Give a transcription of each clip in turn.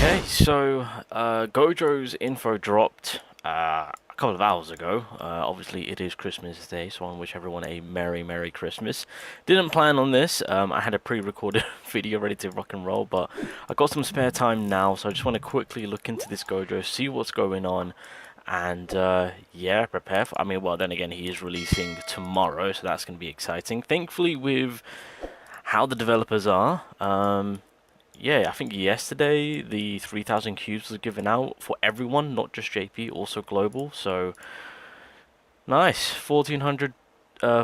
Okay, so Gojo's info dropped a couple of hours ago. Obviously, it is Christmas Day, so I want to wish everyone a Merry Christmas. Didn't plan on this. I had a pre-recorded video ready to rock and roll, but I got some spare time now, so I just want to quickly look into this Gojo, see what's going on, and yeah, prepare for. I mean, well, then again, he is releasing tomorrow, so that's going to be exciting. Thankfully, with how the developers are, yeah, I think yesterday the 3,000 cubes was given out for everyone, not just JP, also global. So nice, 1,400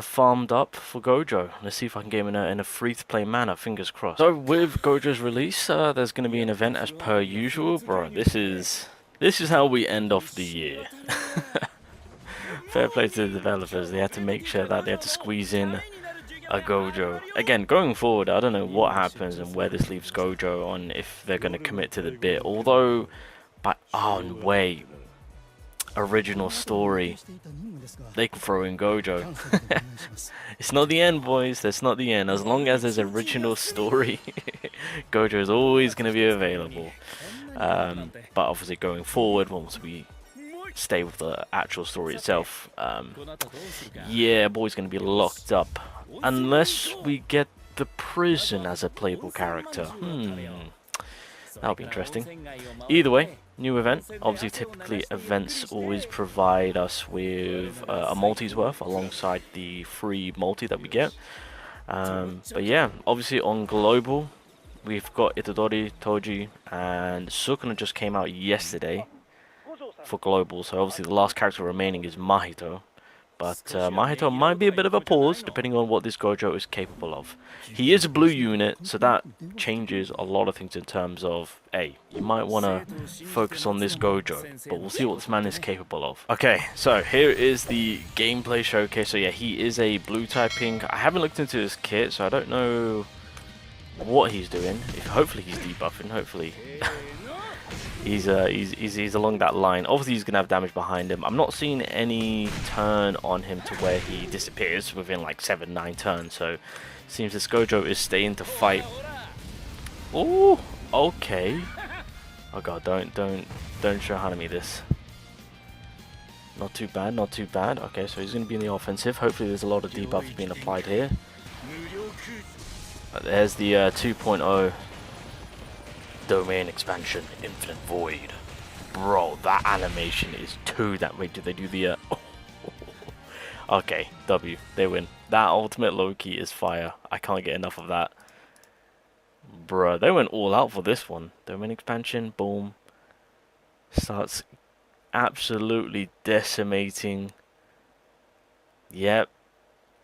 farmed up for Gojo. Let's see if I can get him in a free-to-play manner. Fingers crossed. So with Gojo's release, there's going to be an event as per usual, bro. This is how we end off the year. Fair play to the developers. They had to make sure that they had to squeeze in a Gojo. Again, going forward, I don't know what happens and where this leaves Gojo on, if they're going to commit to the bit. Although, oh wait, original story, they can throw in Gojo. It's not the end, boys. That's not the end. As long as there's original story, Gojo is always going to be available. But obviously going forward, once we stay with the actual story itself, yeah, boy's going to be locked up. Unless we get the prison as a playable character. That'll be interesting. Either way, new event. Obviously, typically events always provide us with a multi's worth alongside the free multi that we get. But yeah, obviously on global, we've got Itadori, Toji, and Sukuna just came out yesterday for global. So obviously the last character remaining is Mahito. But Mahito might be a bit of a pause, depending on what this Gojo is capable of. He is a blue unit, so that changes a lot of things in terms of, hey, you might want to focus on this Gojo, but we'll see what this man is capable of. Okay, so here is the gameplay showcase. So yeah, he is a blue typing. I haven't looked into his kit, so I don't know what he's doing. Hopefully he's debuffing, hopefully. He's along that line. Obviously, he's gonna have damage behind him. I'm not seeing any turn on him to where he disappears within like 7-9 turns. So, it seems this Gojo is staying to fight. Oh, okay. Oh god, don't show me this. Not too bad, not too bad. Okay, so he's gonna be in the offensive. Hopefully, there's a lot of debuffs being applied here. There's the 2.0. Domain expansion, infinite void. Bro, that animation is too that. Wait, did they do the okay, W, they win. That ultimate Loki is fire. I can't get enough of that. Bro, they went all out for this one. Domain expansion, boom. Starts absolutely decimating. Yep.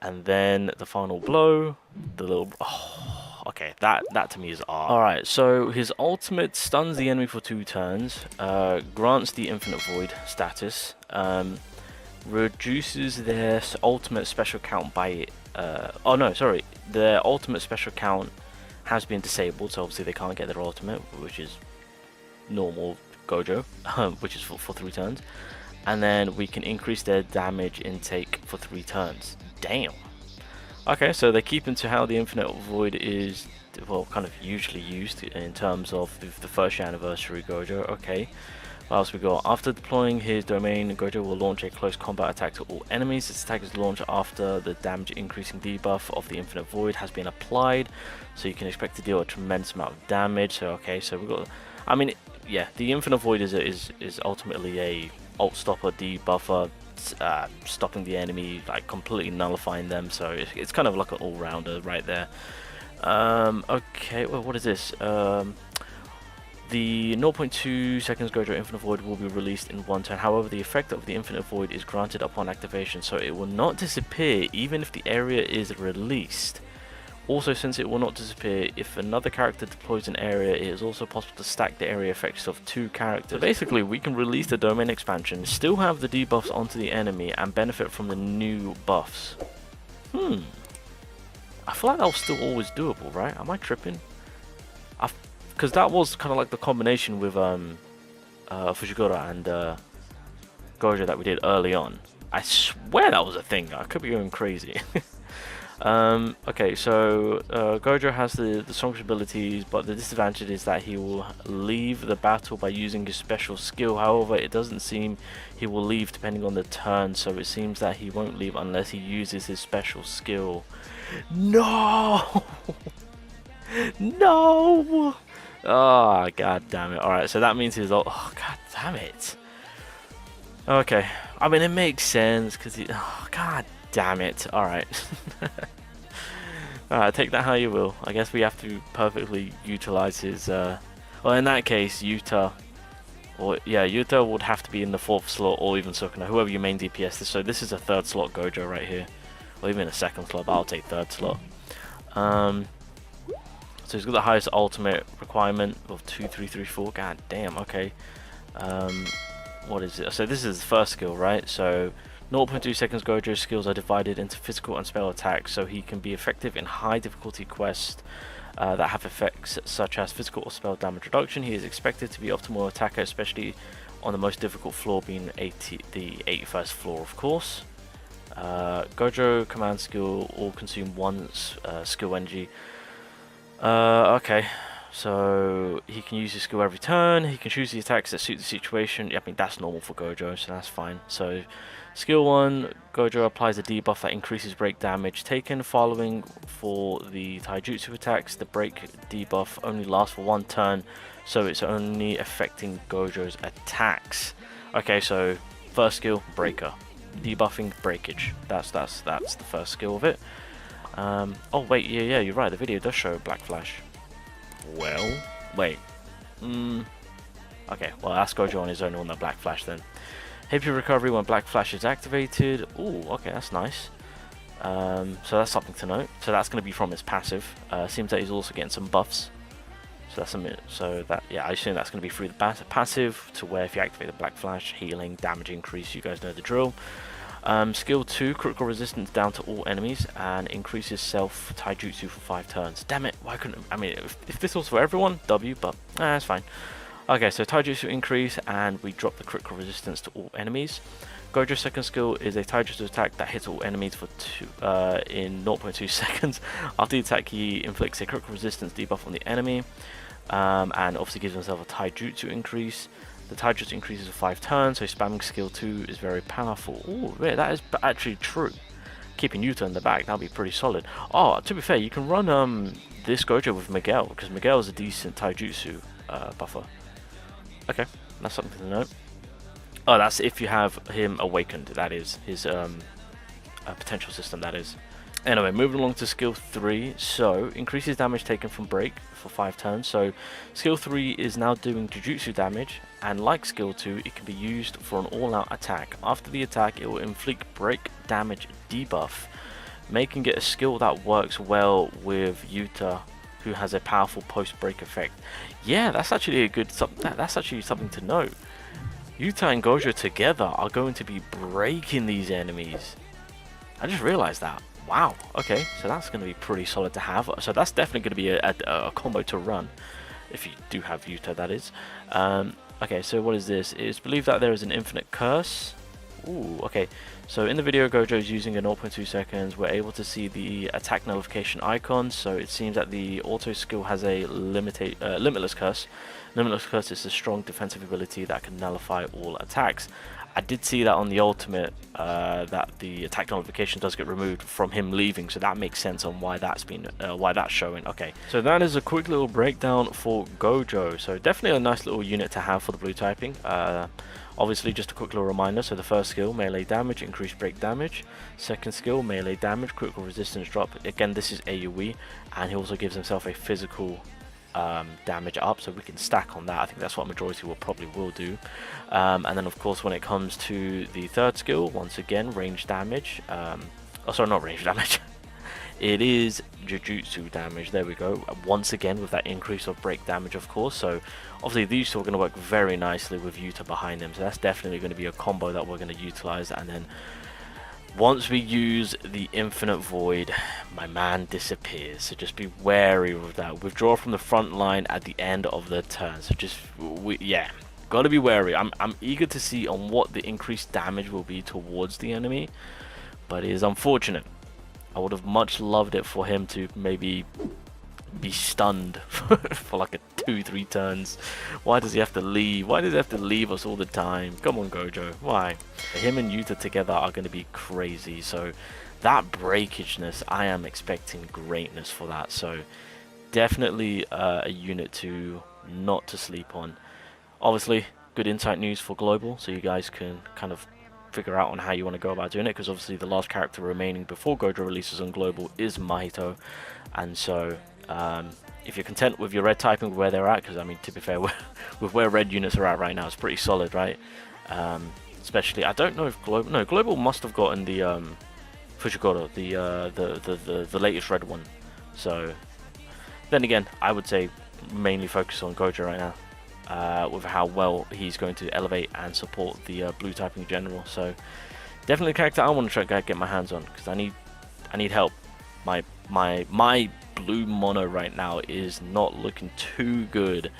And then the final blow. The little okay, that to me is art. Alright, so his ultimate stuns the enemy for 2 turns, grants the infinite void status, reduces their ultimate special count by, oh no, sorry, their ultimate special count has been disabled, so obviously they can't get their ultimate, which is normal Gojo, which is for 3 turns, and then we can increase their damage intake for 3 turns. Damn. Okay, so they're keeping to how the Infinite Void is, well, kind of usually used in terms of the first year anniversary Gojo. Okay, what else we got? After deploying his domain, Gojo will launch a close combat attack to all enemies. This attack is launched after the damage increasing debuff of the Infinite Void has been applied, so you can expect to deal a tremendous amount of damage. So okay, so we got, I mean, yeah, the Infinite Void is ultimately a ult stopper, debuffer, stopping the enemy, like completely nullifying them, so it's kind of like an all-rounder right there. Okay, well, what is this? The 0.2 seconds Gojo Infinite Void will be released in 1 turn. However, the effect of the Infinite Void is granted upon activation, so it will not disappear even if the area is released. Also, since it will not disappear, if another character deploys an area, it is also possible to stack the area effects of 2 characters. So basically, we can release the domain expansion, still have the debuffs onto the enemy, and benefit from the new buffs. I feel like that was still always doable, right? Am I tripping? Because that was kind of like the combination with Fushiguro and Gojo that we did early on. I swear that was a thing. I could be going crazy. Okay, so Gojo has the strongest abilities, but the disadvantage is that he will leave the battle by using his special skill. However, it doesn't seem he will leave depending on the turn, so it seems that he won't leave unless he uses his special skill. No! No! Oh, god damn it. Alright, so that means he's all... Oh, god damn it. Okay. I mean, it makes sense, because he... Oh, god damn it. Alright. Alright, take that how you will. I guess we have to perfectly utilize his... Well, in that case, YUTA... Or, yeah, YUTA would have to be in the 4th slot, or even Sukuna, whoever your main DPS is. So this is a 3rd slot Gojo right here. Or even a 2nd slot, but I'll take 3rd slot. So he's got the highest ultimate requirement of 2, 3, 3, 4. God damn, okay. What is it? So this is the first skill, right? So 0.2 seconds Gojo's skills are divided into physical and spell attacks, so he can be effective in high difficulty quests that have effects such as physical or spell damage reduction. He is expected to be optimal attacker, especially on the most difficult floor, being the 81st floor, of course. Gojo command skill all consume one skill energy. Okay, so he can use his skill every turn. He can choose the attacks that suit the situation. I mean, that's normal for Gojo, so that's fine. So, skill 1, Gojo applies a debuff that increases break damage taken. Following for the taijutsu attacks, the break debuff only lasts for 1 turn, so it's only affecting Gojo's attacks. Okay, so first skill, breaker, debuffing breakage. That's the first skill of it. Oh wait, yeah, you're right. The video does show Black Flash. Well, wait. Okay, well, that's Gojo on his own on the Black Flash then. HP recovery when Black Flash is activated. Ooh, okay, that's nice. So that's something to note. So that's going to be from his passive. Seems that he's also getting some buffs. So that's yeah, I assume that's going to be through the passive, to where if you activate the Black Flash, healing, damage increase. You guys know the drill. Skill 2, critical resistance down to all enemies, and increases self taijutsu for 5 turns. Damn it, why couldn't... I mean, if this was for everyone, W, but that's fine. Okay, so taijutsu increase, and we drop the critical resistance to all enemies. Gojo's second skill is a taijutsu attack that hits all enemies for in 0.2 seconds. After the attack, he inflicts a critical resistance debuff on the enemy, and obviously gives himself a taijutsu increase. The taijutsu increases for 5 turns, so spamming skill 2 is very powerful. Oh, wait, that is actually true. Keeping Yuta in the back, that'll be pretty solid. Oh, to be fair, you can run this Gojo with Miguel, because Miguel is a decent taijutsu buffer. Okay, that's something to note. Oh, that's if you have him awakened, that is. His potential system, that is. Anyway, moving along to skill 3. So, increases damage taken from break for 5 turns. So, skill 3 is now doing Jujutsu damage, and like skill 2, it can be used for an all-out attack. After the attack, it will inflict break damage debuff, making it a skill that works well with Yuta, who has a powerful post-break effect. Yeah, that's actually a good that's actually something to note. Yuta and Gojo together are going to be breaking these enemies. I just realized that. Wow, okay, so that's going to be pretty solid to have. So that's definitely going to be a combo to run, if you do have Yuta, that is. Okay, so what is this? It's believed that there is an infinite curse. Ooh, okay. So in the video, Gojo is using a 0.2 seconds. We're able to see the attack nullification icon. So it seems that the auto skill has a limitless curse. Limitless curse is a strong defensive ability that can nullify all attacks. I did see that on the ultimate, that the attack nullification does get removed from him leaving, so that makes sense on why that's showing. Okay, so that is a quick little breakdown for Gojo. So definitely a nice little unit to have for the blue typing. Obviously, just a quick little reminder. So the first skill, melee damage, increased break damage. Second skill, melee damage, critical resistance drop. Again, this is AoE, and he also gives himself a physical damage up, so we can stack on that. I think that's what majority will do. And then of course when it comes to the third skill, once again range damage, oh sorry, not range damage, it is Jujutsu damage. There we go, once again with that increase of break damage, of course. So obviously these two are going to work very nicely with Yuta behind him, so that's definitely going to be a combo that we're going to utilize. And then once we use the Infinite Void, my man disappears, so just be wary of that. Withdraw from the front line at the end of the turn, so just, yeah, gotta be wary. I'm eager to see on what the increased damage will be towards the enemy, but it is unfortunate. I would have much loved it for him to maybe be stunned for like a 2-3 turns. Why does he have to leave? Why does he have to leave us all the time? Come on, Gojo. Why? Him and Yuta together are going to be crazy. So that breakageness, I am expecting greatness for that. So definitely a unit not to sleep on. Obviously, good insight news for global, so you guys can kind of figure out on how you want to go about doing it, because obviously the last character remaining before Gojo releases on global is Mahito, and so if you're content with your red typing where they're at, because I mean, to be fair, with where red units are at right now, it's pretty solid, right? Especially, I don't know if global must have gotten the Fushiguro, the latest red one. So then again, I would say mainly focus on Gojo right now. With how well he's going to elevate and support the blue typing in general. So definitely a character I want to try to get my hands on, because I need help. My blue mono right now is not looking too good,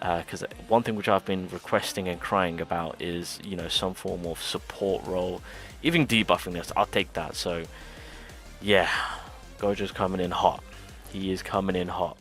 because one thing which I've been requesting and crying about is, you know, some form of support role, even debuffing this. I'll take that. So yeah, Gojo's coming in hot. He is coming in hot.